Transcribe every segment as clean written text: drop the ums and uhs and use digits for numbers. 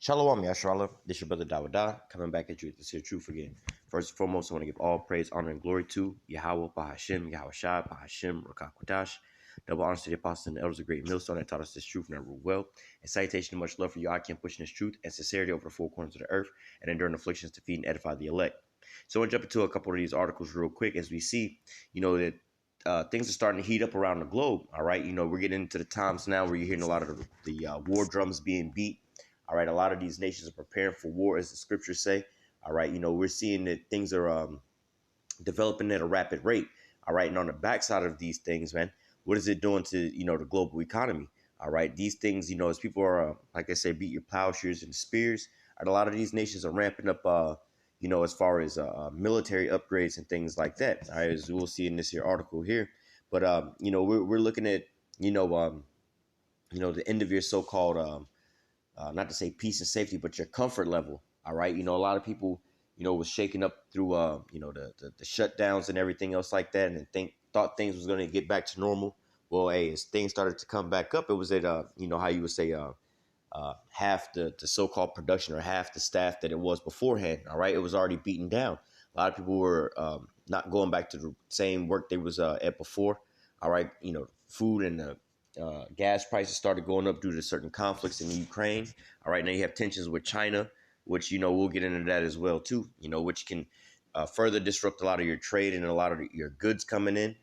Shalom, Yasharala. This your brother Dawada, coming back at you with this here truth again. First and foremost, I want to give all praise, honor, and glory to Yahweh, Bahashem, Yahweh Shai, Bahashem, Rakakwadash. Double honors to the apostles and the elders of great millstone that taught us this truth and that rule well. And salutation and much love for you, I can pushing this truth and sincerity over the four corners of the earth and enduring afflictions to feed and edify the elect. So I want to jump into a couple of these articles real quick as we see, that things are starting to heat up around the globe. All right, we're getting into the times now where you're hearing a lot of the war drums being beat. All right, a lot of these nations are preparing for war, as the scriptures say. All right, we're seeing that things are developing at a rapid rate. All right, and on the backside of these things, man, what is it doing to the global economy? All right, these things, as people are, like I say, beat your plowshares and spears. Right, a lot of these nations are ramping up, as far as military upgrades and things like that. All right, as we'll see in this here article here. But we're looking at the end of your so-called not to say peace and safety, but your comfort level. All right. A lot of people, was shaken up through, the shutdowns and everything else like that. And thought things was going to get back to normal. Well, hey, as things started to come back up, it was at, how you would say, half the so-called production or half the staff that it was beforehand. All right. It was already beaten down. A lot of people were not going back to the same work they was at before. All right. Food and gas prices started going up due to certain conflicts in the Ukraine. All right, now you have tensions with China, which, we'll get into that as well, too, which can further disrupt a lot of your trade and a lot of your goods coming in.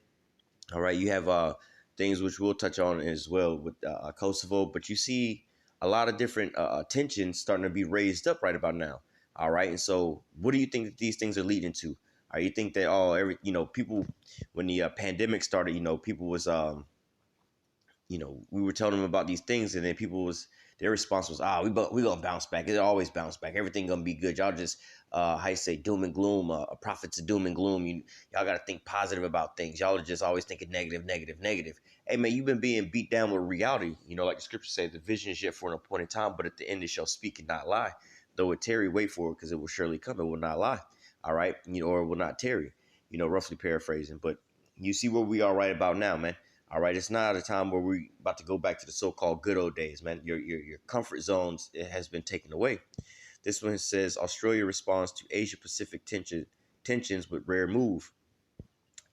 All right, you have things which we'll touch on as well with Kosovo, but you see a lot of different tensions starting to be raised up right about now. All right, and so what do you think that these things are leading to? You think that, people, when the pandemic started, people was we were telling them about these things, and then their response was, we gonna bounce back. It always bounce back. Everything gonna be good. Y'all just, how you say, doom and gloom, prophets of doom and gloom. Y'all gotta think positive about things. Y'all are just always thinking negative, negative, negative. Hey man, you've been being beat down with reality. Like the scripture says, the vision is yet for an appointed time, but at the end it shall speak and not lie. Though it tarry, wait for it, because it will surely come. It will not lie. All right, or it will not tarry. Roughly paraphrasing, but you see where we are right about now, man. All right, it's not a time where we're about to go back to the so-called good old days, man. Your comfort zones, it has been taken away. This one says Australia responds to Asia Pacific tensions with rare move.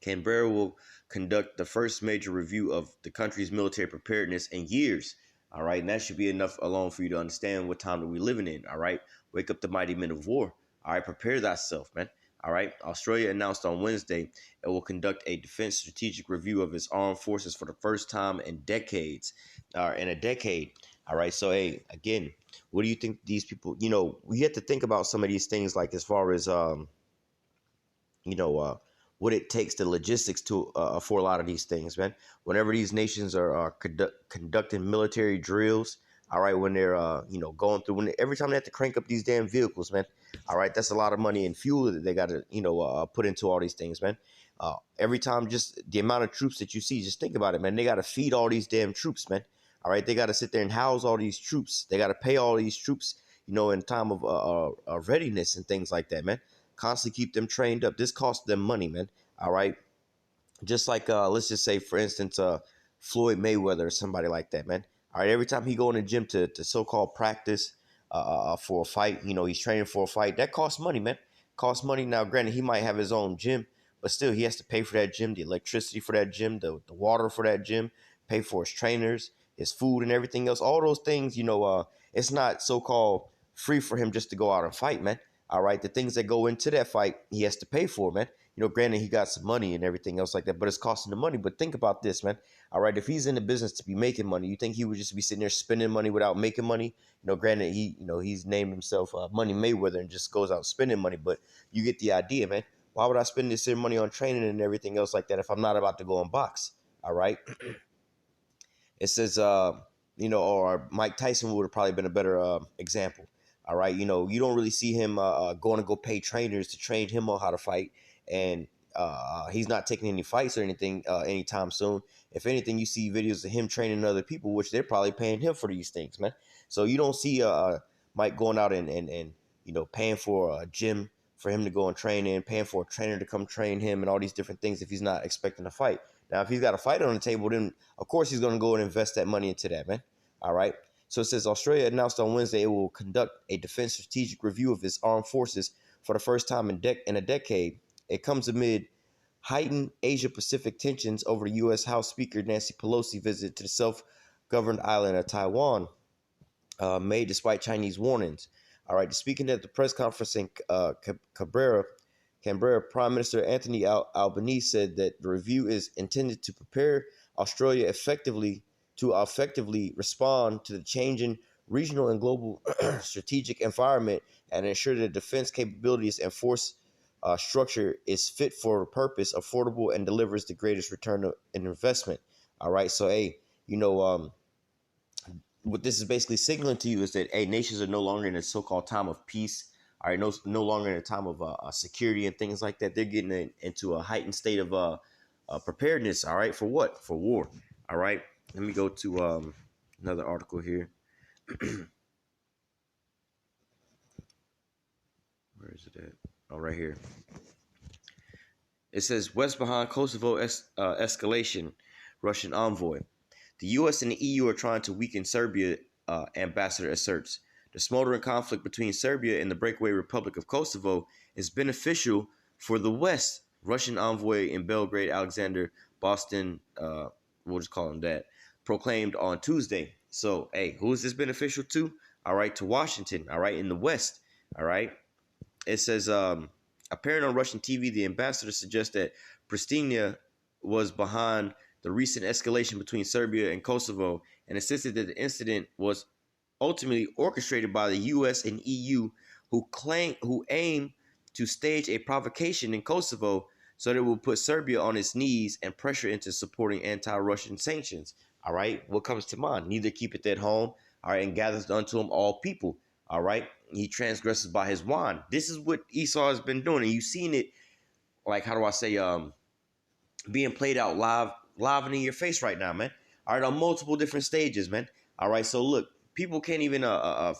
Canberra will conduct the first major review of the country's military preparedness in years. All right, and that should be enough alone for you to understand what time that we're living in. All right, wake up the mighty men of war. All right, prepare thyself, man. All right, Australia announced on Wednesday it will conduct a defense strategic review of its armed forces for the first time in decades, in a decade. All right, so hey, again, what do you think these people? We have to think about some of these things, like as far as what it takes, the logistics to for a lot of these things, man. Whenever these nations are conducting military drills, all right, when they're going through, every time they have to crank up these damn vehicles, man. All right, that's a lot of money and fuel that they got to put into all these things, man. Every time, just the amount of troops that you see, just think about it, man. They got to feed all these damn troops, man. All right, they got to sit there and house all these troops. They got to pay all these troops, in time of readiness and things like that, man. Constantly keep them trained up. This costs them money, man. All right, just like let's just say, for instance, Floyd Mayweather or somebody like that, man. All right, every time he go in the gym to so-called practice for a fight, he's training for a fight. That costs money, man. Costs money. Now, granted, he might have his own gym, but still, he has to pay for that gym, the electricity for that gym, the water for that gym, pay for his trainers, his food, and everything else. All those things, it's not so-called free for him just to go out and fight, man. All right, the things that go into that fight, he has to pay for, man. Granted, he got some money and everything else like that, but it's costing him money. But think about this, man. All right, if he's in the business to be making money, you think he would just be sitting there spending money without making money? Granted, he's named himself Money Mayweather and just goes out spending money. But you get the idea, man. Why would I spend this money on training and everything else like that if I'm not about to go and box? All right. It says, or Mike Tyson would have probably been a better example. All right, you don't really see him going to go pay trainers to train him on how to fight, and he's not taking any fights or anything anytime soon. If anything, you see videos of him training other people, which they're probably paying him for these things, man. So you don't see Mike going out and paying for a gym for him to go and train in, paying for a trainer to come train him, and all these different things if he's not expecting a fight. Now, if he's got a fight on the table, then of course he's going to go and invest that money into that, man. All right. So it says Australia announced on Wednesday it will conduct a defense strategic review of its armed forces for the first time in a decade. It comes amid heightened Asia Pacific tensions over the U.S. House Speaker Nancy Pelosi visit to the self governed island of Taiwan, made despite Chinese warnings. All right, speaking at the press conference in Canberra, Prime Minister Anthony Albanese said that the review is intended to prepare Australia effectively respond to the changing regional and global strategic environment and ensure that defense capabilities and force structure is fit for purpose, affordable, and delivers the greatest return of an investment. All right, so hey, what this is basically signaling to you is that nations are no longer in a so-called time of peace. All right, no longer in a time of security and things like that. They're getting into a heightened state of preparedness. All right, for what? For war. All right. Let me go to another article here. Where is it at? Oh, right here. It says West behind Kosovo escalation, Russian envoy. The U.S. and the EU are trying to weaken Serbia, ambassador asserts. The smoldering conflict between Serbia and the breakaway Republic of Kosovo is beneficial for the West, Russian envoy in Belgrade, Alexander Boston, we'll just call him that, proclaimed on Tuesday. So, hey, who is this beneficial to? All right, to Washington, all right, in the West, all right. It says, appearing on Russian TV, the ambassador suggests that Pristina was behind the recent escalation between Serbia and Kosovo and insisted that the incident was ultimately orchestrated by the U.S. and EU, who aim to stage a provocation in Kosovo so that it will put Serbia on its knees and pressure into supporting anti-Russian sanctions. All right, what comes to mind? Neither keepeth at home, all right, and gathers unto him all people. All right, he transgresses by his wand. This is what Esau has been doing, and you've seen it. Like, how do I say, being played out live and in your face right now, man. All right, on multiple different stages, man. All right, so look, people can't even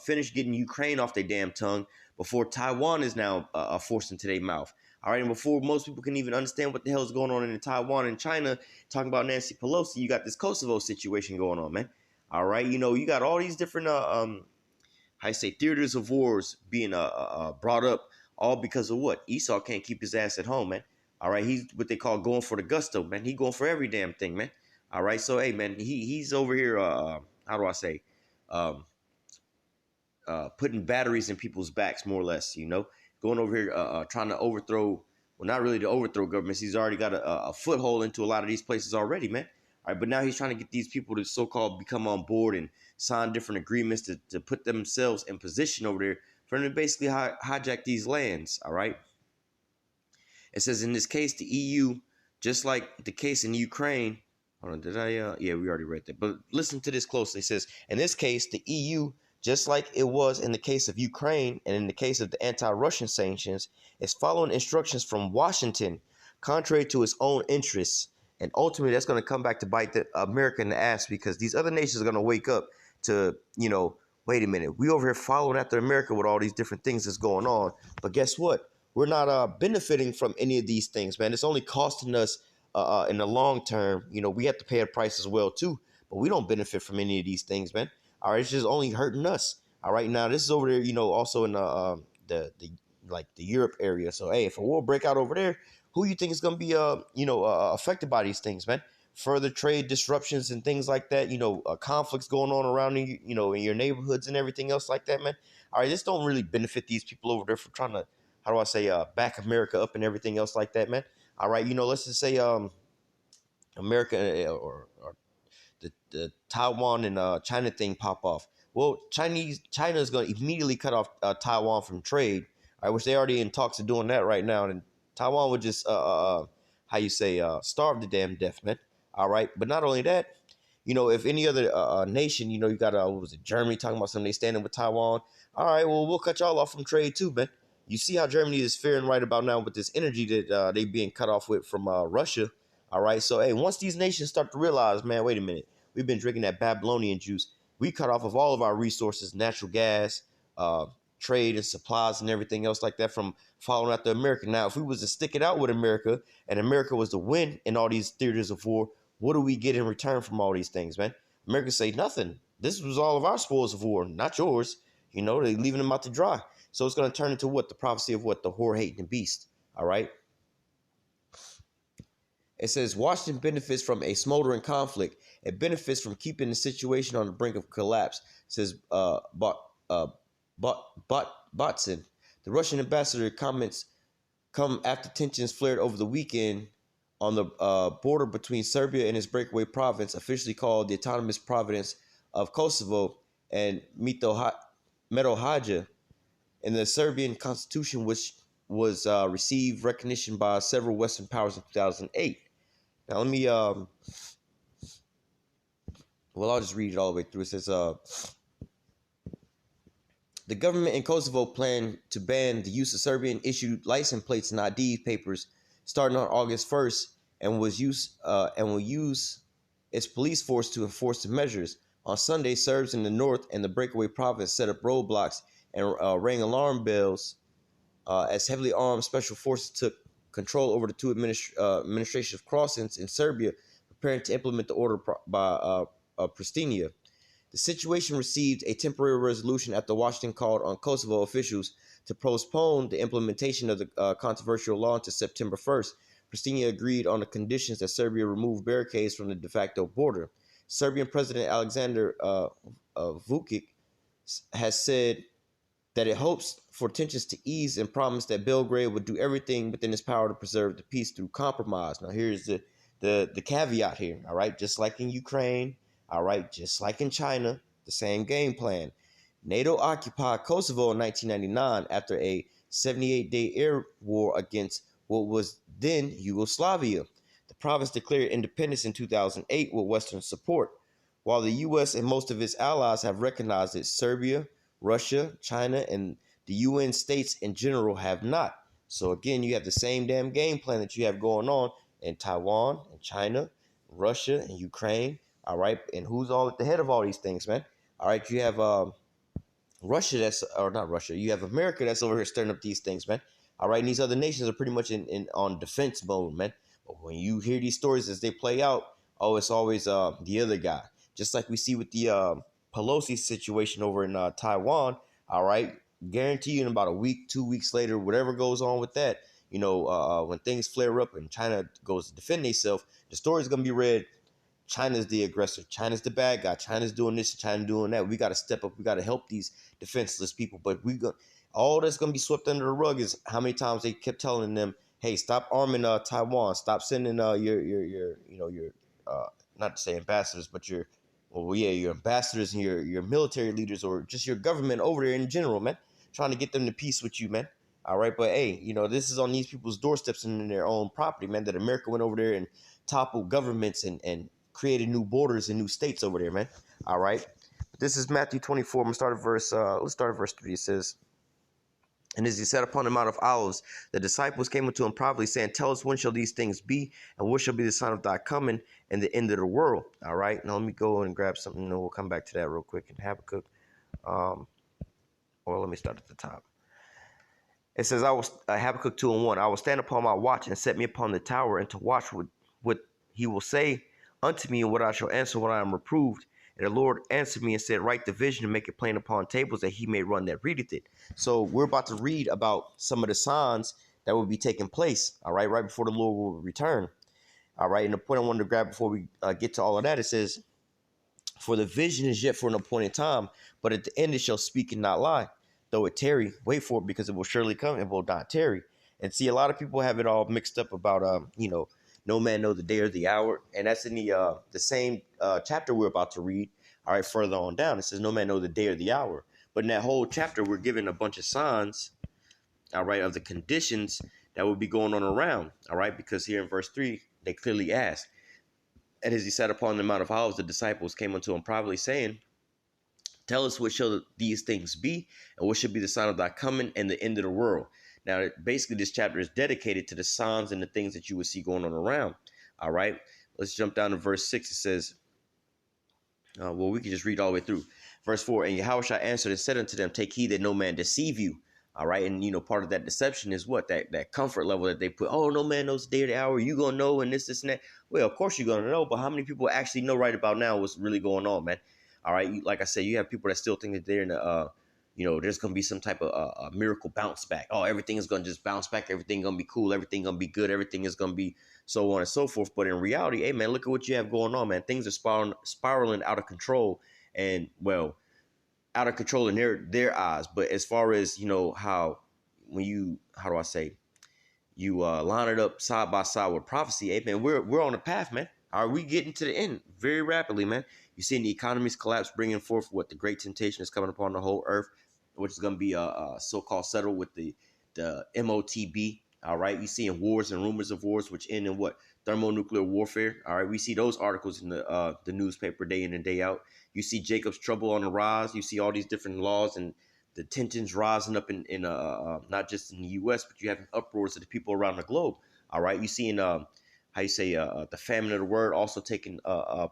finish getting Ukraine off their damn tongue before Taiwan is now forced into their mouth. All right, and before most people can even understand what the hell is going on in Taiwan and China, talking about Nancy Pelosi, you got this Kosovo situation going on, man. All right, you got all these different how you say, theaters of wars being brought up, all because of what? Esau can't keep his ass at home, man. All right, he's what they call going for the gusto, man. He going for every damn thing, man. All right, so hey, man, he's over here. How do I say? Um, Putting batteries in people's backs, more or less. Going over here, trying to overthrow. Well, not really to overthrow governments. He's already got a foothold into a lot of these places already, man. All right, but now he's trying to get these people to so-called become on board and sign different agreements to put themselves in position over there for them to basically hijack these lands. All right. It says in this case, the EU, just like the case in Ukraine. Hold on, did I? Yeah, we already read that. But listen to this closely. It says in this case, the EU, just like it was in the case of Ukraine and in the case of the anti-Russian sanctions, is following instructions from Washington, contrary to its own interests. And ultimately, that's going to come back to bite America in the ass because these other nations are going to wake up to, wait a minute, we over here following after America with all these different things that's going on. But guess what? We're not benefiting from any of these things, man. It's only costing us in the long term. We have to pay a price as well, too. But we don't benefit from any of these things, man. All right, it's just only hurting us. All right, now this is over there, also in the Europe area. So, hey, if a war break out over there, who you think is going to be, affected by these things, man? Further trade disruptions and things like that, conflicts going on around you, in your neighborhoods and everything else like that, man. All right, this don't really benefit these people over there for trying to, how do I say, back America up and everything else like that, man. All right, let's just say America or the Taiwan and China thing pop off. Well, China is going to immediately cut off Taiwan from trade. I wish they already in talks of doing that right now, and Taiwan would just how you say starve to damn death, man. All right, but not only that, if any other nation, you got what was it, Germany talking about something they standing with Taiwan. All right, well we'll cut y'all off from trade too, man. You see how Germany is faring right about now with this energy that they being cut off with from Russia. All right, so hey, once these nations start to realize, man, wait a minute, we've been drinking that Babylonian juice. We cut off of all of our resources, natural gas, trade and supplies and everything else like that from following after America. Now, if we was to stick it out with America and America was to win in all these theaters of war, what do we get in return from all these things, man? America say nothing. this was all of our spoils of war, not yours. You know, they're leaving them out to dry. So it's going to turn into what? The prophecy of what? The whore hating beast. All right. It says Washington benefits from a smoldering conflict. It benefits from keeping the situation on the brink of collapse, says Botsin. The Russian ambassador comments come after tensions flared over the weekend on the border between Serbia and its breakaway province, officially called the Autonomous Province of Kosovo, and Metohija in the Serbian constitution, which was received recognition by several Western powers in 2008. Now let me I'll just read it all the way through. It says the government in Kosovo planned to ban the use of Serbian issued license plates and ID papers starting on August 1st, and will use its police force to enforce the measures. On Sunday, Serbs in the north and the breakaway province set up roadblocks and rang alarm bells as heavily armed special forces took control over the two administrative crossings in Serbia, preparing to implement the order by Pristina. The situation received a temporary resolution after Washington called on Kosovo officials to postpone the implementation of the controversial law until September 1st. Pristina agreed on the conditions that Serbia remove barricades from the de facto border. Serbian President Alexander Vučić has said that it hopes for tensions to ease and promised that Belgrade would do everything within its power to preserve the peace through compromise. Now, here's the caveat here, all right? Just like in Ukraine, all right, just like in China, the same game plan. NATO occupied Kosovo in 1999 after a 78-day air war against what was then Yugoslavia. The province declared independence in 2008 with Western support. While the U.S. and most of its allies have recognized it, Serbia, Russia, China, and the UN states in general have not. So again, you have the same damn game plan that you have going on in Taiwan and China, Russia and Ukraine. All right, and who's all at the head of all these things, man? All right, you have Russia or not Russia. You have America that's over here stirring up these things, man. All right, and these other nations are pretty much in on defense mode, man. But when you hear these stories as they play out, oh, it's always the other guy. Just like we see with the Pelosi situation over in Taiwan. All right, guarantee you in about a week, 2 weeks later, whatever goes on with that, when things flare up and China goes to defend itself, the story is gonna be read. China's the aggressor. China's the bad guy. China's doing this. China doing that. We got to step up. We got to help these defenseless people. But all that's going to be swept under the rug is how many times they kept telling them, "Hey, stop arming Taiwan. Stop sending your not to say ambassadors, but your ambassadors and your military leaders or just your government over there in general, man. Trying to get them to peace with you, man. All right, but hey, this is on these people's doorsteps and in their own property, man. That America went over there and toppled governments and created new borders and new states over there, man. All right. This is Matthew 24. I'm gonna start at verse. Let's start at verse 3. It says, "And as he sat upon the Mount of Olives, the disciples came unto him privately, saying, Tell us, when shall these things be, and what shall be the sign of thy coming and the end of the world?" All right. Now let me go and grab something, and we'll come back to that real quick in Habakkuk. Or let me start at the top. It says, "I will Habakkuk 2:1. I will stand upon my watch and set me upon the tower, and to watch what he will say unto me, and what I shall answer when I am reproved. And the Lord answered me and said, Write the vision and make it plain upon tables, that he may run that readeth it." So we're about to read about some of the signs that will be taking place, all right before the Lord will return. All right, and the point I wanted to grab before we get to all of that, it says, "For the vision is yet for an appointed time, but at the end it shall speak and not lie. Though it tarry, wait for it, because it will surely come and will not tarry." And see, a lot of people have it all mixed up about no man know the day or the hour, and that's in the same chapter we're about to read. All right, further on down, it says, "No man know the day or the hour." But in that whole chapter, we're given a bunch of signs, all right, of the conditions that will be going on around, all right, because here in verse 3, they clearly ask, "And as he sat upon the Mount of Olives, the disciples came unto him privately, saying, Tell us, what shall these things be, and what should be the sign of thy coming and the end of the world?" Now, basically, this chapter is dedicated to the signs and the things that you would see going on around. All right, let's jump down to verse 6. It says, we can just read all the way through. Verse 4, "And Yahushua answered and said unto them, Take heed that no man deceive you." All right, and part of that deception is what? That comfort level that they put. Oh, no man knows the day or the hour. You gonna know, and this and that. Well, of course you're gonna know, but how many people actually know right about now what's really going on, man? All right, like I said, you have people that still think that they're in the there's gonna be some type of miracle bounce back. Oh, everything is gonna just bounce back. Everything gonna be cool. Everything gonna be good. Everything is gonna be so on and so forth. But in reality, hey man, look at what you have going on, man. Things are spiraling out of control, and well, out of control in their eyes. But as far as how when you how do I say you line it up side by side with prophecy, hey man, we're on the path, man. Are we getting to the end very rapidly, man? You're seeing the economy's collapse, bringing forth what the great temptation is coming upon the whole earth, which is going to be so-called settled with the MOTB. All right, you seeing wars and rumors of wars, which end in what thermonuclear warfare. All right, we see those articles in the newspaper day in and day out. You see Jacob's trouble on the rise. You see all these different laws and the tensions rising up in not just in the U.S., but you have uproars of the people around the globe. All right, you seeing how you say the famine of the word also taking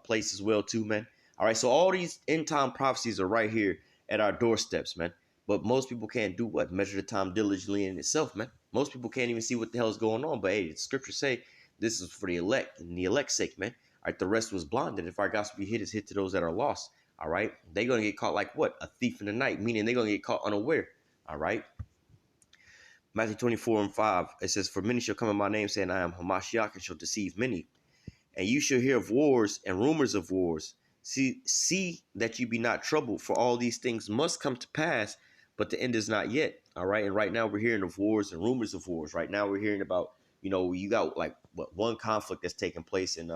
place as well too, man. All right, so all these end time prophecies are right here at our doorsteps, man. But most people can't do what? Measure the time diligently in itself, man. Most people can't even see what the hell is going on. But hey, the scriptures say this is for the elect and the elect's sake, man. All right, the rest was blinded. If our gospel be hit, is hit to those that are lost. All right, they're gonna get caught like what? A thief in the night, meaning they're gonna get caught unaware. All right. Matthew 24:5, it says, "For many shall come in my name, saying, I am Hamashiach, and shall deceive many. And you shall hear of wars and rumors of wars. See that you be not troubled, for all these things must come to pass, but the end is not yet." All right. And right now we're hearing of wars and rumors of wars. Right now we're hearing about, you got like one conflict that's taking place in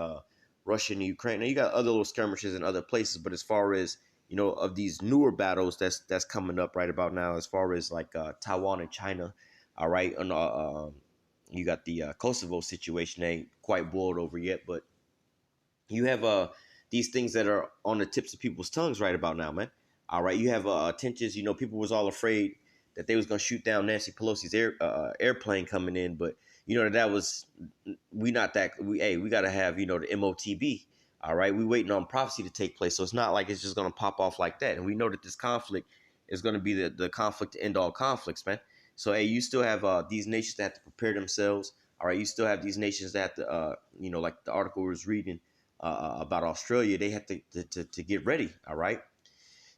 Russia and Ukraine. Now you got other little skirmishes in other places, but as far as of these newer battles that's coming up right about now, as far as like Taiwan and China, all right, and you got the Kosovo situation. They ain't quite boiled over yet, but you have these things that are on the tips of people's tongues right about now, man. All right, you have tensions. People was all afraid that they was gonna shoot down Nancy Pelosi's airplane coming in, but that was we not that we gotta have the MOTB. All right, we waiting on prophecy to take place, so it's not like it's just gonna pop off like that. And we know that this conflict is gonna be the conflict to end all conflicts, man. So hey, you still have these nations that have to prepare themselves. All right, you still have these nations that have to, like the article was reading about Australia, they have to get ready. All right.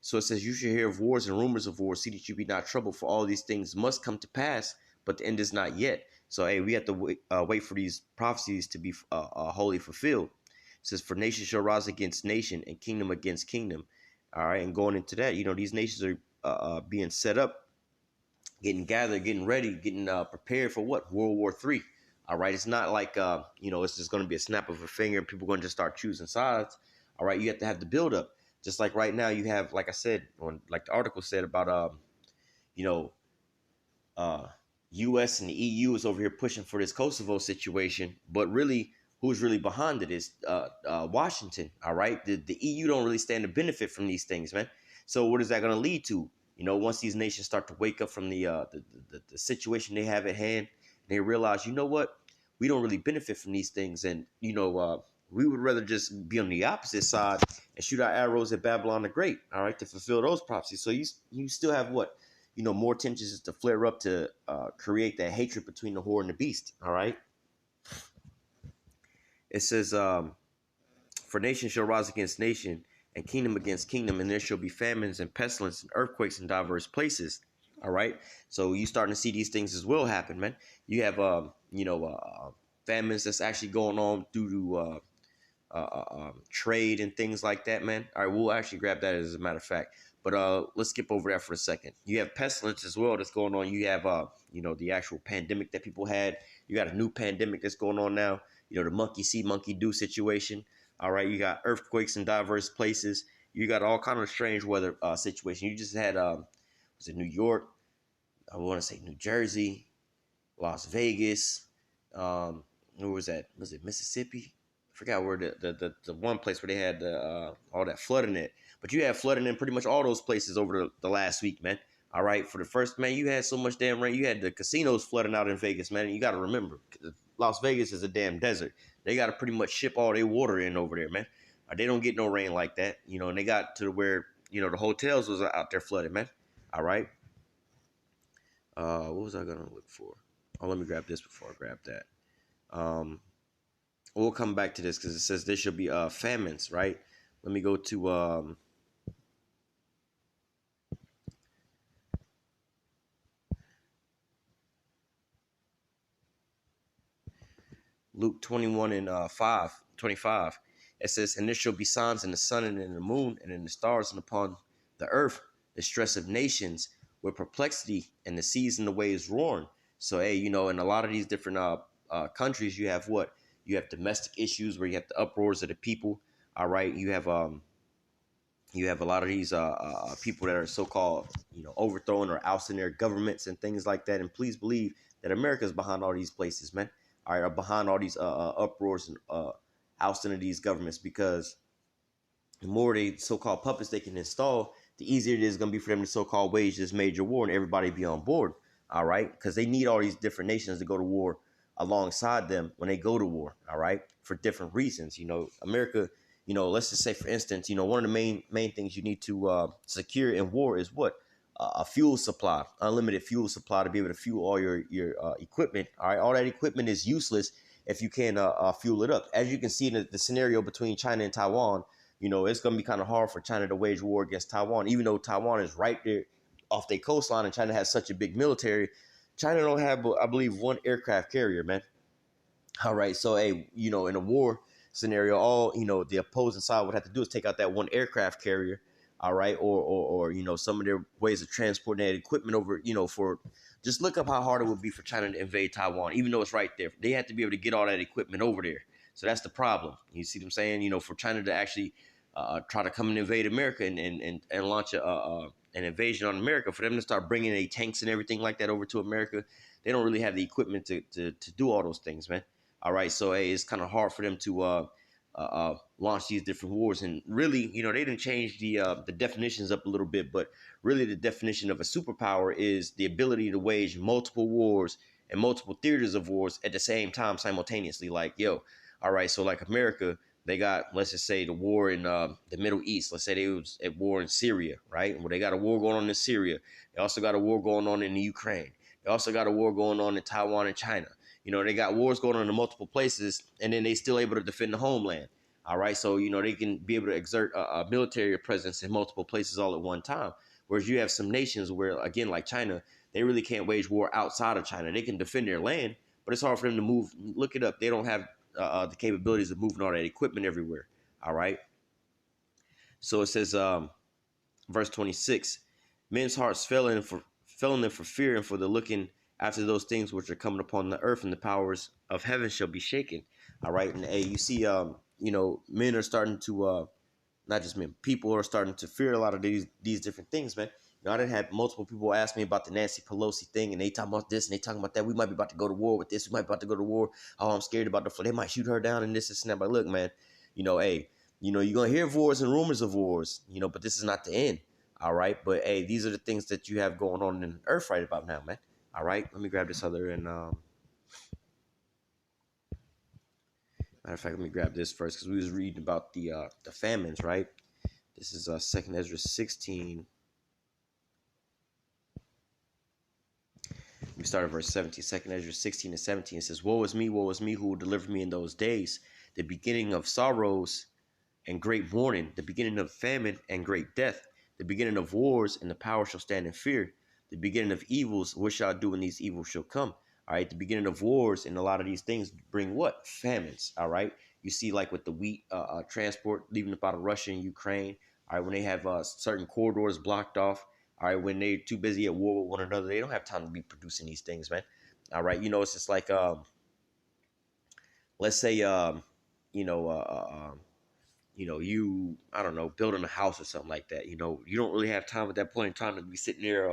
So it says, "You should hear of wars and rumors of wars. See that you be not troubled, for all these things must come to pass, but the end is not yet." So hey, we have to wait for these prophecies to be wholly fulfilled. It says, "For nation shall rise against nation, and kingdom against kingdom." All right, and going into that, these nations are being set up, getting gathered, getting ready, getting prepared for what? World War III. All right, it's not like it's just going to be a snap of a finger and people going to just start choosing sides. All right, you have to have the build up. Just like right now, you have, like I said, like the article said about you know, uh, U.S. and the EU is over here pushing for this Kosovo situation, but really, who's really behind it is Washington. All right, the EU don't really stand to benefit from these things, man. So what is that going to lead to? Once these nations start to wake up from the situation they have at hand, they realize, what, we don't really benefit from these things, and we would rather just be on the opposite side and shoot our arrows at Babylon the Great. All right, to fulfill those prophecies. So you still have what? More tensions to flare up to create that hatred between the whore and the beast. All right. It says, "For nation shall rise against nation, and kingdom against kingdom, and there shall be famines and pestilence and earthquakes in diverse places." All right. So you starting to see these things as well happen, man. You have, famines that's actually going on due to trade and things like that, man. All right, we'll actually grab that as a matter of fact. But let's skip over that for a second. You have pestilence as well that's going on. You have the actual pandemic that people had. You got a new pandemic that's going on now. The monkey see, monkey do situation. All right, you got earthquakes in diverse places. You got all kind of strange weather situation. You just had was it New York? I want to say New Jersey, Las Vegas. Where was that? Was it Mississippi? I forgot where the one place where they had all that flooding it. But you had flooding in pretty much all those places over the last week, man. All right, for the first, man, you had so much damn rain. You had the casinos flooding out in Vegas, man. And you got to remember, Las Vegas is a damn desert. They got to pretty much ship all their water in over there, man. They don't get no rain like that, and they got to where, the hotels was out there flooded, man. All right. What was I going to look for? Oh, let me grab this before I grab that. We'll come back to this because it says there should be famines, right? Let me go to Luke 21 and 25. It says, "And there shall be signs in the sun and in the moon and in the stars and upon the earth, the stress of nations with perplexity and the seas and the waves roaring." So, hey, in a lot of these different countries, you have what? You have domestic issues where you have the uproars of the people. All right. You have a lot of these people that are so-called, overthrowing or ousting their governments and things like that. And please believe that America is behind all these places, man. All right, are behind all these uproars and ousting of these governments, because the more they so-called puppets they can install, the easier it is going to be for them to so-called wage this major war and everybody be on board. All right, because they need all these different nations to go to war alongside them when they go to war. All right, for different reasons. America. Let's just say, for instance, one of the main things you need to secure in war is what? A fuel supply, unlimited fuel supply to be able to fuel all your equipment. All right, all that equipment is useless if you can't fuel it up. As you can see in the scenario between China and Taiwan, it's going to be kind of hard for China to wage war against Taiwan, even though Taiwan is right there off their coastline and China has such a big military. China don't have, I believe, one aircraft carrier, man. All right. So, hey, in a war scenario, all, the opposing side would have to do is take out that one aircraft carrier. All right. Or some of their ways of transporting that equipment over, for just look up how hard it would be for China to invade Taiwan, even though it's right there. They have to be able to get all that equipment over there. So that's the problem. You see what I'm saying? For China to actually try to come and invade America and launch an invasion on America, for them to start bringing a tanks and everything like that over to America, they don't really have the equipment to do all those things, man. All right, so hey, it's kind of hard for them to launch these different wars, and really, they didn't change the definitions up a little bit, but really, the definition of a superpower is the ability to wage multiple wars and multiple theaters of wars at the same time simultaneously. Like, yo, all right, so like America, they got, let's just say, the war in the Middle East. Let's say they was at war in Syria, right? Well, they got a war going on in Syria. They also got a war going on in the Ukraine. They also got a war going on in Taiwan and China. They got wars going on in multiple places, and then they still able to defend the homeland. All right, so they can be able to exert a military presence in multiple places all at one time. Whereas you have some nations where, again, like China, they really can't wage war outside of China. They can defend their land, but it's hard for them to move. Look it up. They don't have the capabilities of moving all that equipment everywhere. All right. So it says, verse 26, men's hearts fell in them for fear and for the looking after those things which are coming upon the earth, and the powers of heaven shall be shaken. All right. And hey, you see, men are starting to, not just men, people are starting to fear a lot of these different things, man. I done had multiple people ask me about the Nancy Pelosi thing, and they talking about this and they talking about that. We might be about to go to war with this. We might be about to go to war. Oh, I'm scared about they might shoot her down and this and that. But look, man, hey, you're gonna hear of wars and rumors of wars, but this is not the end. All right. But hey, these are the things that you have going on in Earth right about now, man. All right. Let me grab this other and matter of fact, let me grab this first because we was reading about the famines, right? This is Second Ezra 16. We start at verse 17. Second Ezra 16 and 17. It says, woe is me, who will deliver me in those days, the beginning of sorrows and great mourning, the beginning of famine and great death, the beginning of wars, and the power shall stand in fear, the beginning of evils, what shall I do when these evils shall come? All right, the beginning of wars and a lot of these things bring what? Famines. All right, you see, like with the wheat transport leaving up out of Russia and Ukraine. All right, when they have certain corridors blocked off. All right, when they're too busy at war with one another, they don't have time to be producing these things, man. All right, it's just like, let's say, I don't know, building a house or something like that. You don't really have time at that point in time to be sitting there,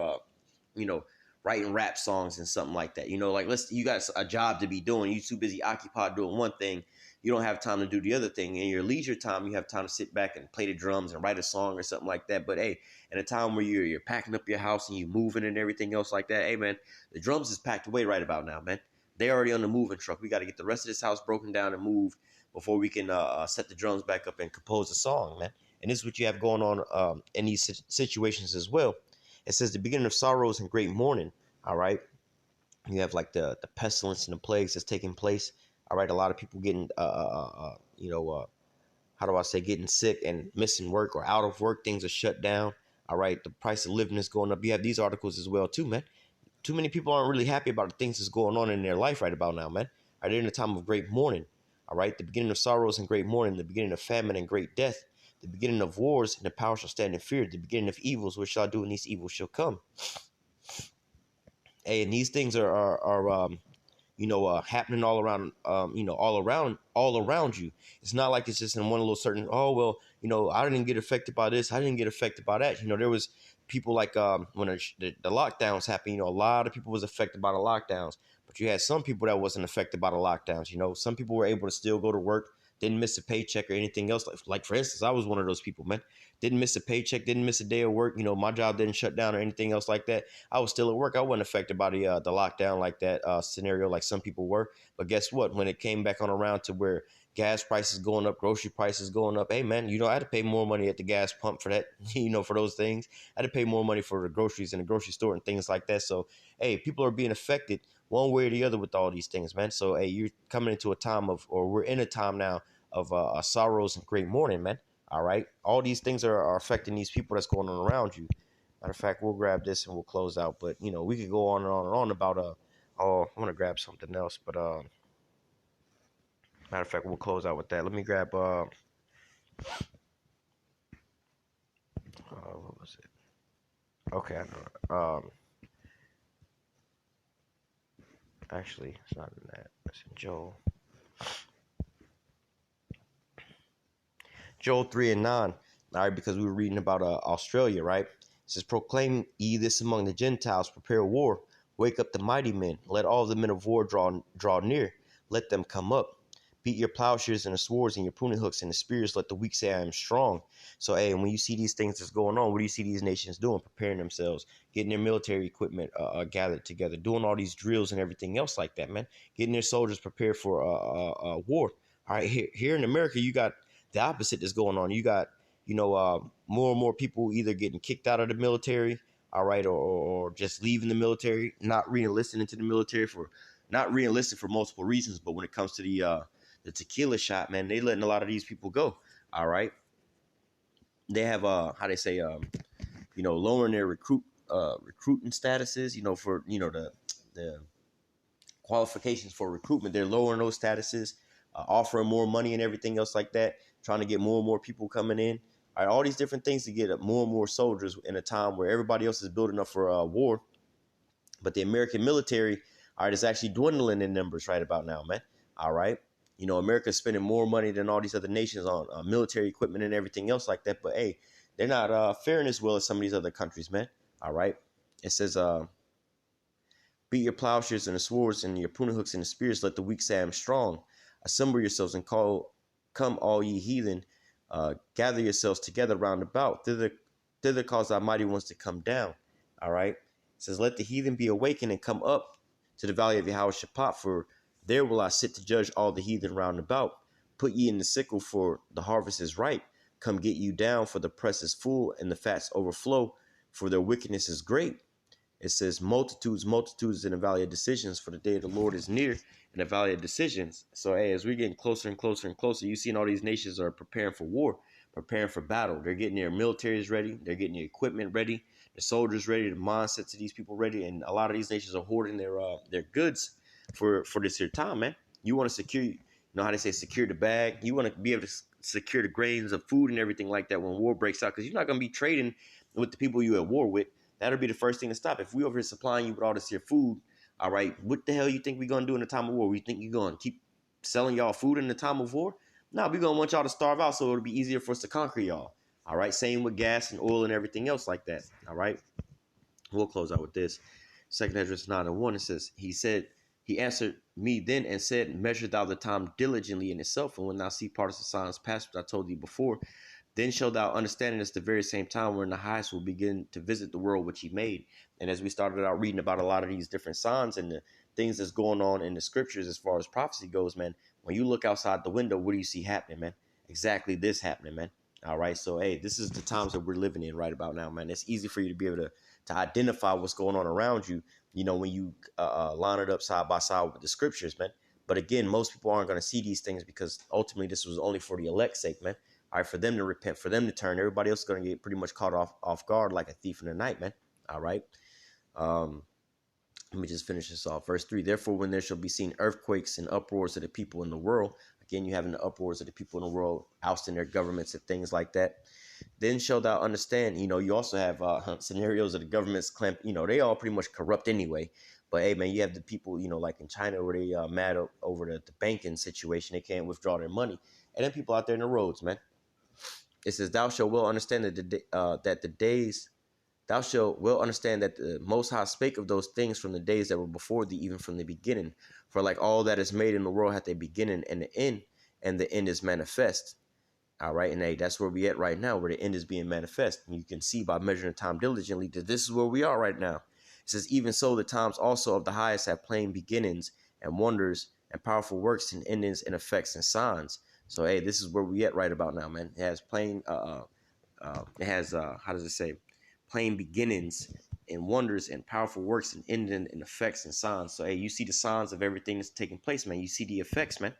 you know, writing rap songs and something like that. Like you got a job to be doing. You're too busy occupied doing one thing. You don't have time to do the other thing. In your leisure time, you have time to sit back and play the drums and write a song or something like that. But hey, at a time where you're packing up your house and you're moving and everything else like that, hey man, the drums is packed away right about now, man. They already on the moving truck. We got to get the rest of this house broken down and moved before we can set the drums back up and compose a song, man. And this is what you have going on in these situations as well. It says the beginning of sorrows and great mourning. All right. You have like the pestilence and the plagues that's taking place. All right. A lot of people getting, how do I say, getting sick and missing work or out of work. Things are shut down. All right. The price of living is going up. You have these articles as well, too, man. Too many people aren't really happy about the things that's going on in their life right about now, man. Right, they're in a time of great mourning. All right, the beginning of sorrows and great mourning, the beginning of famine and great death, the beginning of wars, and the power shall stand in fear, the beginning of evils, which shall do, and these evils shall come. Hey, and these things are happening all around, all around you. It's not like it's just in one little certain, oh, well, I didn't get affected by this, I didn't get affected by that. There was people like, when the lockdowns happened, a lot of people was affected by the lockdowns, but you had some people that wasn't affected by the lockdowns. Some people were able to still go to work, didn't miss a paycheck or anything else. Like for instance, I was one of those people, man. Didn't miss a paycheck, didn't miss a day of work. My job didn't shut down or anything else like that. I was still at work. I wasn't affected by the lockdown like that scenario, like some people were. But guess what? When it came back on around to where gas prices going up, grocery prices going up, hey man, I had to pay more money at the gas pump for that, for those things. I had to pay more money for the groceries in the grocery store and things like that. So hey, people are being affected one way or the other with all these things, man. So hey, you're coming into a time of, or we're in a time now of sorrows and great mourning, man. All right, all these things are affecting these people that's going on around you. Matter of fact, we'll grab this and we'll close out. But we could go on and on and on about oh, I want to grab something else, but matter of fact, we'll close out with that. Let me grab what was it? Okay, I know. Actually, it's not in that. It's in Joel. Joel 3:9. All right, because we were reading about Australia, right? It says, "Proclaim ye this among the Gentiles, prepare war, wake up the mighty men, let all the men of war draw near, let them come up. Beat your plowshares and the swords and your pruning hooks and the spears, let the weak say I am strong." So, hey, when you see these things that's going on, what do you see these nations doing? Preparing themselves, getting their military equipment gathered together, doing all these drills and everything else like that, man. Getting their soldiers prepared for war. All right, here in America, you got the opposite that's going on. You got, more and more people either getting kicked out of the military, all right, or just leaving the military, not re-enlisting into the military for not re-enlisting for multiple reasons. But when it comes to the tequila shot, man, they letting a lot of these people go. All right, they have how they say lowering their recruiting statuses, for the qualifications for recruitment. They're lowering those statuses, offering more money and everything else like that, trying to get more and more people coming in. All right, all these different things to get more and more soldiers in a time where everybody else is building up for war. But the American military, all right, is actually dwindling in numbers right about now, man. All right. America's spending more money than all these other nations on military equipment and everything else like that. But hey, they're not faring as well as some of these other countries, man. All right. It says, beat your plowshares and the swords and your pruning hooks and the spears. Let the weak say, I am strong. Assemble yourselves and come all ye heathen. Gather yourselves together round about. Thither cause thy mighty ones to come down. All right. It says, let the heathen be awakened and come up to the valley of Yahweh Shaphat, for there will I sit to judge all the heathen round about. Put ye in the sickle, for the harvest is ripe. Come get you down, for the press is full and the fats overflow, for their wickedness is great. It says, multitudes, multitudes in the valley of decisions, for the day of the Lord is near in the valley of decisions. So, hey, as we're getting closer and closer and closer, you see all these nations are preparing for war, preparing for battle. They're getting their militaries ready. They're getting their equipment ready, the soldiers ready, the mindsets of these people ready. And a lot of these nations are hoarding their goods for this here time, man. You want to secure, how they say, secure the bag. You want to be able to secure the grains of food and everything like that when war breaks out, because you're not going to be trading with the people you're at war with. That'll be the first thing to stop. If we over here supplying you with all this here food, all right, what the hell you think we're going to do in the time of war? We think you're going to keep selling y'all food in the time of war? No, we're going to want y'all to starve out so it'll be easier for us to conquer y'all. All right, same with gas and oil and everything else like that. All right, we'll close out with this. 2 Ezra 9:1, it says, he answered me then and said, measure thou the time diligently in itself, and when thou see parts of signs past, which I told thee before, then shalt thou understand it at the very same time wherein the highest will begin to visit the world which he made. And as we started out reading about a lot of these different signs and the things that's going on in the scriptures as far as prophecy goes, man, when you look outside the window, what do you see happening, man? Exactly this happening, man. All right. So, hey, this is the times that we're living in right about now, man. It's easy for you to be able to identify what's going on around you, when you line it up side by side with the scriptures, man. But again, most people aren't going to see these things because ultimately this was only for the elect's sake, man. All right, for them to repent, for them to turn. Everybody else is going to get pretty much caught off guard like a thief in the night, man. All right. Let me just finish this off. Verse 3. Therefore, when there shall be seen earthquakes and uproars of the people in the world, again, you having the uproars of the people in the world, ousting their governments and things like that, then shall thou understand. You also have scenarios of the government's clamp. They all pretty much corrupt anyway. But hey, man, you have the people, like in China, where they mad over the banking situation. They can't withdraw their money. And then people out there in the roads, man. It says, thou shalt well understand that the days thou shalt well understand that the Most High spake of those things from the days that were before thee, even from the beginning. For like all that is made in the world hath a beginning and an end, and the end is manifest. All right, and hey, that's where we at right now, where the end is being manifest. And you can see by measuring time diligently that this is where we are right now. It says, even so, the times also of the highest have plain beginnings and wonders and powerful works and endings and effects and signs. So hey, this is where we at right about now, man. It has plain it has how does it say, plain beginnings and wonders and powerful works and ending and effects and signs. So hey, you see the signs of everything that's taking place, man. You see the effects, man.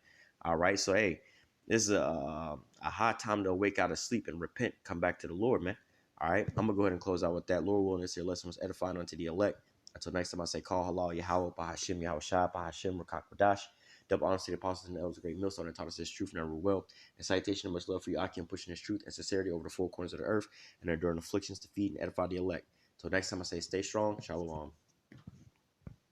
All right, so hey, this is a high time to awake out of sleep and repent, come back to the Lord, man. All right, I'm gonna go ahead and close out with that. Lord willing, this here lesson was edifying unto the elect. Until next time, I say, call halal Yahweh, Bahashim Yahweh Shai, Bahashim Rakak Radash. Double honor to the apostles and the elders, a great millstone, and taught us this truth and never will. And citation and much love for you, Akim, pushing this truth and sincerity over the four corners of the earth and enduring afflictions to feed and edify the elect. Till next time, I say, stay strong. Shalom.